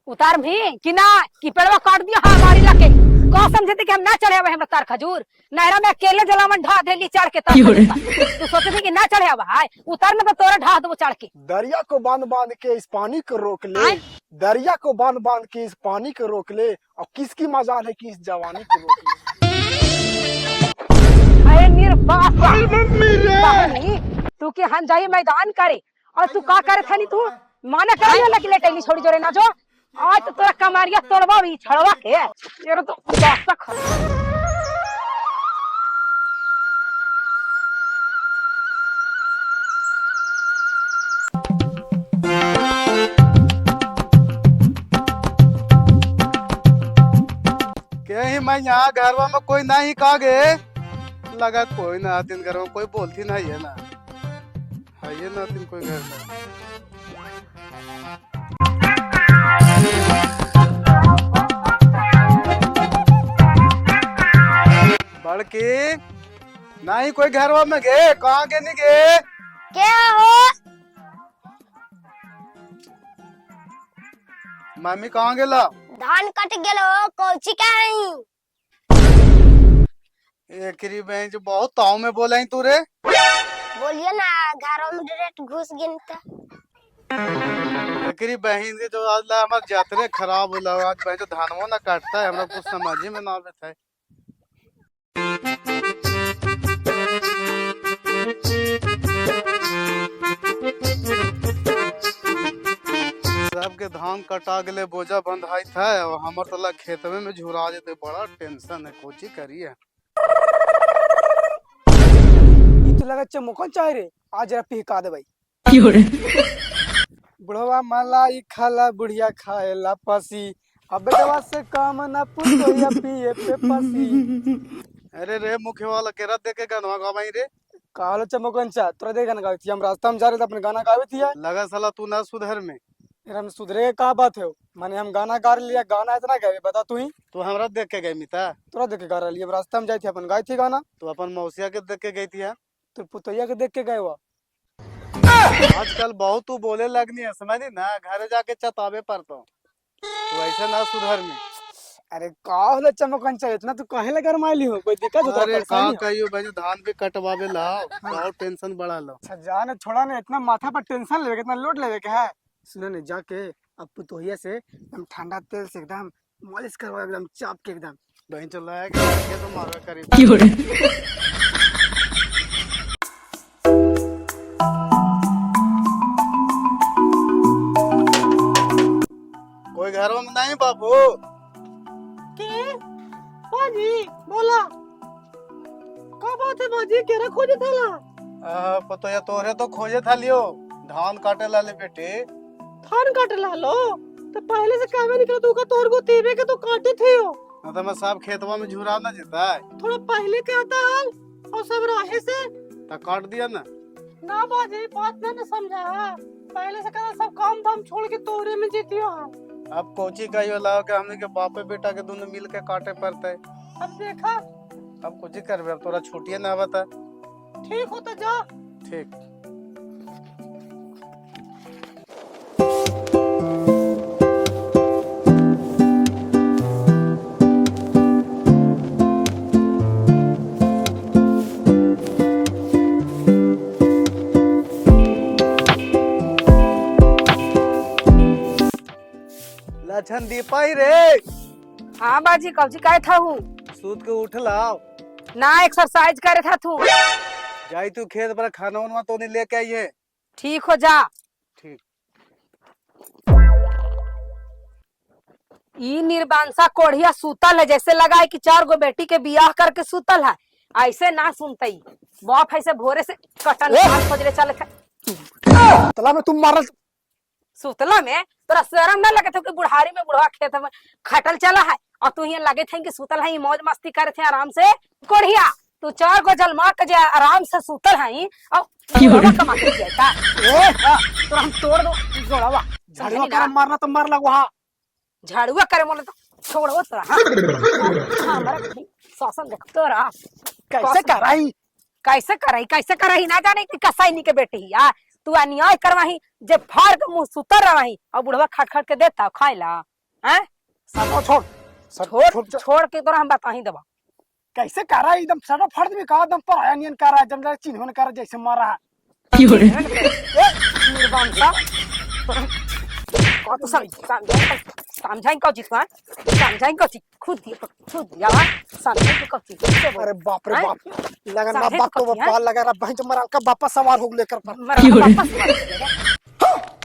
उतार भी कि ना कि पेड़वा काट दिया हमारी लके कौन समझते कि हम ना चढ़े हम तार खजूर नहरा में अकेले जलावन ढा देली चढ़ के तार खजूर तू सोचे थी कि ना चढ़े भाई उतार में तो तोरा ढा दो चढ़ के दरिया को बांध बांध के इस पानी को रोक ले। दरिया को बांध बांध के इस पानी को रोक ले और किसकी मजाल है कि इस जवानी को रोक ले। अरे निर्बासा तू के हम जाइए मैदान करे और तू का करे थानी तू माना करे लकी लेटे छोड़ी जोरे ना जो आज तो तोरा कमारिया तोड़वा भी छड़वा के ये तो बासा खा कहीं मैं यहाँ घरवा में कोई नहीं कहा गए लगा कोई ना आती घर में कोई बोलती नहीं है ना है ये ना तीन कोई घर में बड़की नहीं कोई घरवा में गए कहाँ के नहीं गए क्या हो मम्मी कहाँ गेला धान कट गेलो कौची का है एकरी बहन जो बहुत ताव में बोला ही तू रे बोलिए ना घरों में डायरेक्ट घुस गिनता एकरी बहन के जो आज ला हमार जातरे खराब होला आज बहन जो धानवा ना काटता है हमरा कुछ समझ ही में ना आवत है सबके धान कटा गले बोझा बंधाई था और हमर तला खेतवे में झुरा जेते बड़ा टेंशन है कोची करिए तो लगा चमकन चाहे रे आज जरा पिहका दे भाई बुढ़वा मलाई खाला बुढ़िया खाएला पसी अब दवा से काम ना पुतोया पिए पे पसी। अरे रे मुखे वाला केरा देके गनवा गावाई रे कालो चमकन चा तोरा दे गाना गावी थी हम रास्ता में जा रहे थे अपने गाना गावी थी लगा साला तू ना सुधर में फिर हम सुधरे के का बात है माने हम गाना गा लिया गाना इतना गावे बता तू ही तू हमरा देख के गई मिता तोरा देख के गा रही रास्ता में जाई थी अपन गाई थी गाना तू अपन मौसिया के देख के गई थी तो पुतैया के देख के गए हुआ आजकल बहुत तू बोले लगनी है समझ ना घर जाके चतावे पड़ता तू ऐसे ना सुधर में अरे का होला चमकन चाहिए इतना तू काहे लगा गरमाइली हो कोई दिक्कत होता अरे का कहियो भाई धान भी कटवावे लाओ बहुत टेंशन बढ़ा लो अच्छा जाने छोड़ा ने इतना माथा पर टेंशन लेवे कितना लोड लेवे के है सुनो ने जाके अब पुतोहिया से हम ठंडा तेल से एकदम मालिश करवा एकदम चाप के एकदम बहन चला है कि तो मारा करी कोई घरों में नहीं बाबू के बाजी बोला का बात है बाजी केरा खोजे थाला पतो या तोरे तो खोजे था लियो धान काटे लाले बेटे धान काटे ला लो तो पहले से कावे निकला तू का तोर को तीबे के तो काटे थे हो ना तो मैं सब खेतवा में झुरा ना जीता है थोड़ा पहले के आता हाल और सब राहे से तो काट दिया ना बाजी बात मैंने समझा पहले से कहा सब काम धाम छोड़ के तोरे में जीती हो अब कोची का यो लाओ के हमने के बापे बेटा के दोनों मिल के काटे पड़ते अब देखा अब कुछ ही करबे अब तोरा छुट्टियां ना बता ठीक होता जा ठीक लछन दीपाई रे हाँ बाजी कौची करे था हूँ सूत के उठ लाओ ना एक्सरसाइज करे था तू जाई तू खेत पर खाना उनवा तो नहीं लेके आई है ठीक हो जा ठीक ई निर्बांसा कोढ़िया सूतल है जैसे लगा है कि 4 गो बेटी के बियाह करके सूतल है ऐसे ना सुनते बाप ऐसे भोरे से कटन खोजरे चले थे तला में तुम मारल सुतला में तोरा शर्म ना लगे थे कि बुढ़ारी में बुढ़वा खेत में खटल चला है और तू यहाँ लगे थे कि सुतल है मौज मस्ती करे थे आराम से कोढ़िया तू 4 गो जलमा के जे आराम से सुतल है और कमा के किया तो हम तोड़ दो जोड़वा झाड़ुआ कर मारना तो मार लग वहां झाड़ुआ करे मोले तो छोड़ो तोरा हमारा शासन देख तोरा कैसे कराई ना जाने कि कसाई नी के बेटी यार तू अन्याय करवाही जे फाड़ के मुंह सुतर रही और बुढ़वा खट खट के देता खाइला हैं? सब छोड़ सब छोड़ छोड़ के तोरा हम बता ही देबा। कैसे कर रहा है एकदम सड़ा फर्द में कहा एकदम पराया नियन कर रहा है जब चिन्ह कर रहा है जैसे मारा है निर्वंशा को तो समझाई को चीज का समझाई को चीज खुद यार समझाई को चीज अरे बाप रे हैं? बाप लगन समझे बाप तो तो कथी है? बाल लगा रहा भाई जो मरा का वापस सवार हो लेकर पर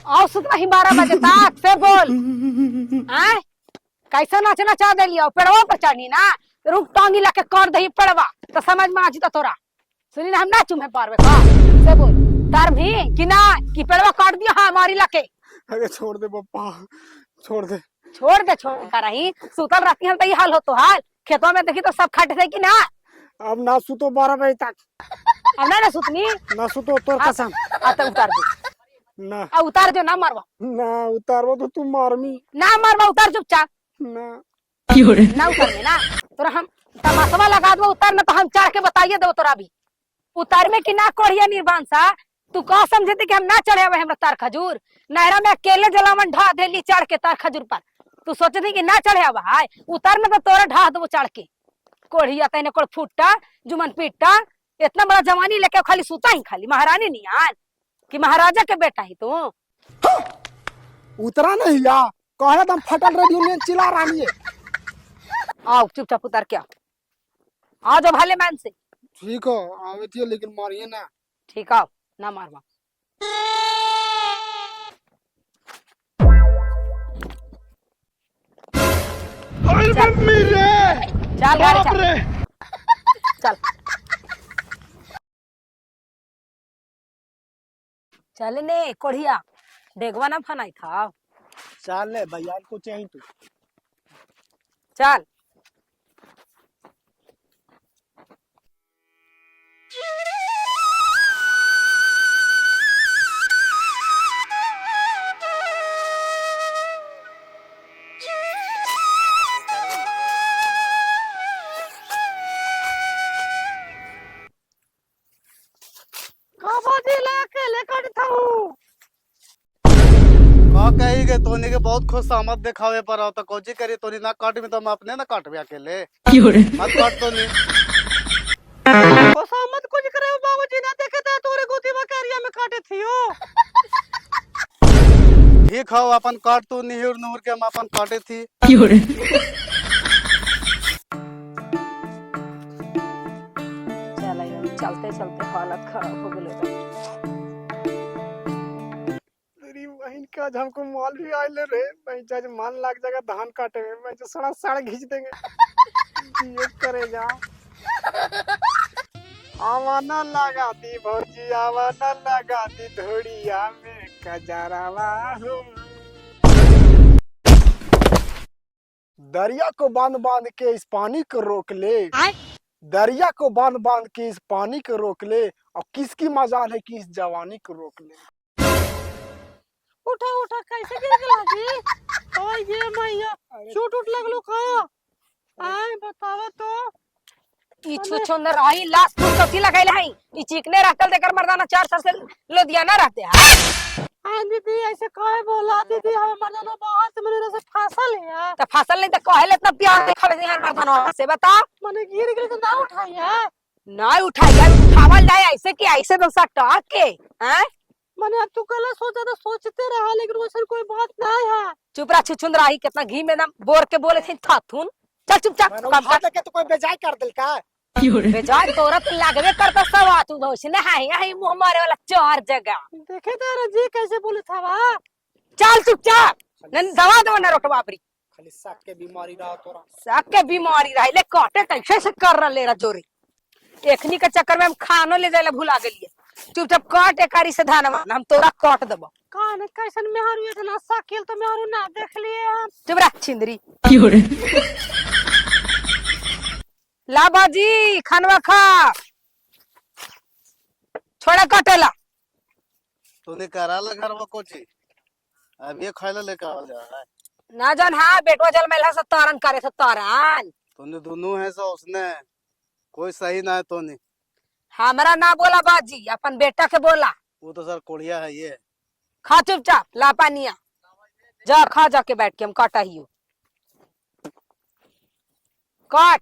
आओ सुतना ही 12 बजे तक से बोल हैं? कैसा नाचना चाह दे लियो पेड़वा पर चढ़नी ना रुक टांगी लाके कर दही पेड़वा तो समझ में आ जी तोरा सुनी ना हम नाचू में पारवे का से बोल तार भी कि ना कि पेड़वा काट दियो हां मारी लाके अरे छोड़ दे पप्पा छोड़ दे छोड़ कर रही सुतल रहती हम तो ये हाल हो तो हाल खेतों में देखी तो सब खट थे कि ना अब ना सुतो 12 बजे तक अब ना सुतनी ना सुतो तोर कसम आता उतार दे ना अब उतार दो ना मारवा ना उतारबो तो तू मारमी ना मारवा उतार चुपचाप ना ना उतार ना तोरा हम तमाशवा लगा दो उतार ना तो हम चढ़ के बताइए दो तोरा भी उतार में कि ना कोढ़िया निर्वांसा तू कह समझे कि हम ना चढ़े हुए हमरा तार खजूर नहरा में अकेले जलावन ढा देली चढ़ के तार खजूर पर तू सोचे थी कि ना चढ़े हुआ है उतार में तो तोरा ढा दो चढ़ के कोढ़िया तैने कोड़ फुट्टा जुमन पीटा इतना बड़ा जवानी लेके खाली सूता ही खाली महारानी नहीं यार कि महाराजा के बेटा ही तू उतरा नहीं या कहला दम फटल रेडियो में चिल्ला रही है आओ चुपचाप उतार के आओ जो भाले मान से ठीक हो आवे थी लेकिन मारिए ना ठीक आओ ना मारवा चल गाड़ी चल चल ने कोढ़िया डेगवा ना फनाई था चल ले भैया को चाहिए तू चल का कही गए तोनी के बहुत खुश आमद दिखावे पर आओ तो कोची करी तोनी ना काट में तो हम अपने ना काट भी अकेले मत काट तोनी खुशामद कुछ करे बाबूजी ना देखे थे तोरे गोदी में कैरिया में काटे थियो ठीक हो अपन काट तू निहुर नूर के हम अपन काटे थी चल चलते चलते हालत खराब हो गई तेरी बहन का आज हमको माल भी आइले रे भाई जज मान लाग जाएगा धान काटे में मैं जो सड़ा साड़ खींच देंगे ये करे जा आवाना लगा दी भौजी आवाना लगा दी धोड़िया में कजरावा हो दरिया को बांध बांध के इस पानी को रोक ले दरिया को बांध बांध के इस पानी को रोक ले और किसकी मजाल है कि इस जवानी को रोक ले उठा उठा कैसे गिर गया जी ओए ये मैया चोट उठ लगलो का आए बतावा तो ई छुछुंदर रही लाश फूट कथी लगाइले हई ई चिकने रखल देकर मर्दाना 4 साल से लुधियाना रहते हैं आए दीदी ऐसे काहे बोला दीदी हम मर्दाना बाहर से मेरे से फसल है तो फसल नहीं तो कहले इतना प्यार देखल दे यार मर्दाना से बता माने गिर गई तो ना उठाई है ना उठाया उठावल जाए ऐसे कि ऐसे तो सटा के हैं माने तू कल सोचा तो सोचते रहा लेकिन वैसे कोई बात नहीं है चुप रहा छुछुंदर रही कितना घी में दम बोर के बोले थे थाथुन चल चुपचाप काम कर के तो कोई बेजाय कर दिल का बेजाय तोरा तो लागबे करता सब आ तू भौसने है यही मुंह मारे वाला 4 जगह देखे तारा जी कैसे बोले था वा चल चुपचाप नन दवा दो ना रोटवा बाबरी खाली साक के बीमारी रहा तोरा साक के बीमारी रही ले काटे कैसे से कर रहा ले रहा जोरी एखनी के चक्कर में हम खानो ले जाए भुला गेलिए चुपचाप काट एकारी से धानवा हम तोरा काट देबो कान कैसन मेहरू इतना साकिल तो मेहरू ना देख लिए हम चुप रह छिंदरी ला बाजी खानवा खा छोड़ा कटेला तूने करा ला घर में कोची अब ये खाइला लेके आ जा है ना जान हाँ बेटवा जल मेला से तारन करे से तारन तूने दोनों है सो उसने कोई सही ना है तोनी हमारा ना बोला बाजी अपन बेटा के बोला वो तो सर कोढ़िया है ये खा चुपचाप ला पानिया जा खा जाके बैठ के हम काटा ही काट।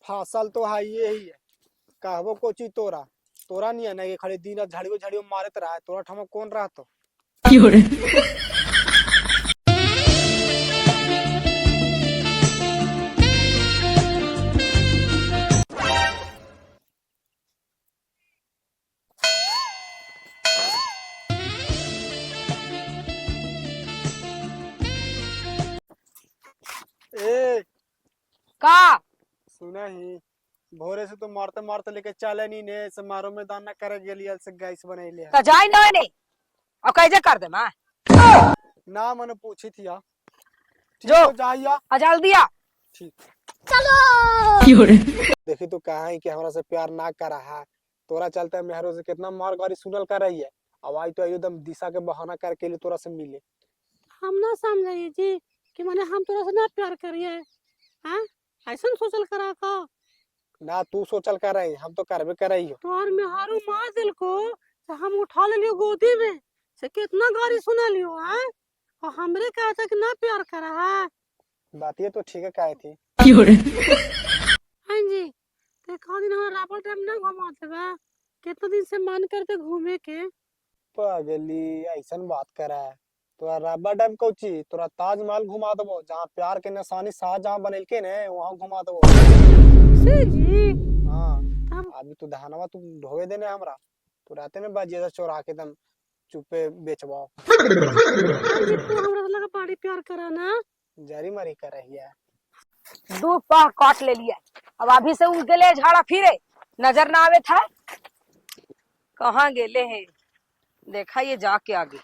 फसल तो है ये ही है, कहबो कोची तोरा तोरा नहीं है ना ये खाली दिन रात झाड़ियों झाड़ियों मारत रहा है, तोरा ठमा कौन रहा तो। ए का सुना ही, भोरे से तो मारते मारते लेके चले नहीं ने समारोह में दान न करे गेलियल से गैस बनैले तो जाई ना नहीं और कैसे कर दे मैं ना मैंने पूछी थी या जो जाइया अजाल दिया। ठीक। चलो देखी तो कहा है कि हमरा से प्यार ना कर रहा है, तोरा चलते मेहरों से कितना मार गाड़ी सुनल कर रही है, अब आई तो एकदम दिशा के बहाना करके लिए तोरा से मिले। हम ना समझे जी कि माने हम तोरा से ना प्यार करिए। हाँ ऐसा सोचल करा का ना तू सोचल कर रही, हम तो करबे कर रही हो। तोर में हारू मार दिल को तो हम उठा ले लियो गोदी में से कितना गाड़ी सुना लियो। हाँ और हमरे कहता कि ना प्यार करा है। बात ये तो ठीक है कहे थी। हाँ जी देखा दिन हमारा राबा डैम ना घुमा देवा, कितना दिन से मन करते घूमे के। पगली ऐसन बात करा है, तोरा रब्बा डैम कोची तोरा ताजमहल घुमा देबो, जहाँ प्यार के निशानी शाहजहां बनैलके ने वहाँ घुमा देबो। से जी हाँ तब अभी तू दहनवा तू ढोवे देने हमरा, तू रहते में बाजिया चोरा के दम चुपे बेचवाओ। हाँ जी तू हमरा से लगा बड़ी प्यार करा ना। जरी मरी कर रही है। दो पाह काट ले लिया, अब अभी से उठ गए झाड़ा फिरे, नजर ना आवे था कहाँ गेले हैं। देखा ये जाके आगे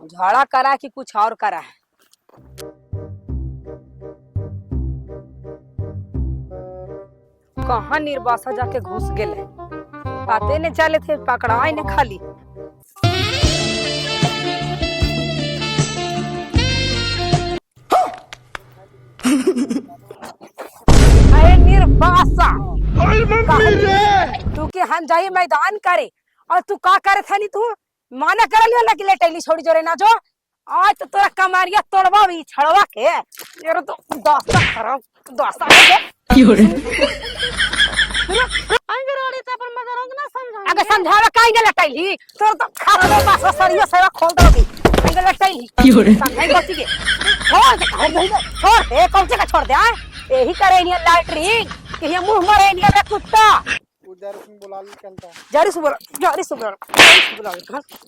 झाड़ा करा कि कुछ और करा है। कहाँ निर्बासा जाके घुस गेले, पाते ने चले थे पकड़ाए ने खाली। अरे निर्बासा तू के हम जाइए मैदान करे और तू का करे था नहीं, तू माना कर लियो लगी लेटैली छोड़ी जोरे ना जो आज तो तोरा कमारिया तोड़वा भी छड़वा के यार तो दोस्ता खराब दोस्ता के आएंगे रोड़ी तो अपन मदर होंगे ना समझा। अगर समझावा काहे के लटैली तोर तो खराबे पास सरियो सेवा खोल दोगी काहे के लटैली समझाई बच्ची के छोड़ दे काहे नहीं छोड़ दे कौन से का छोड़ दे। आ यही करे नहीं लैट्रिन कि ये मुंह मारे नहीं रे कुत्ता। उधर तुम बुला ले चलता जारी सुबह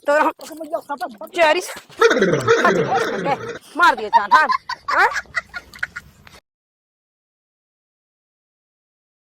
तो हम जारी मार दिए जान हाँ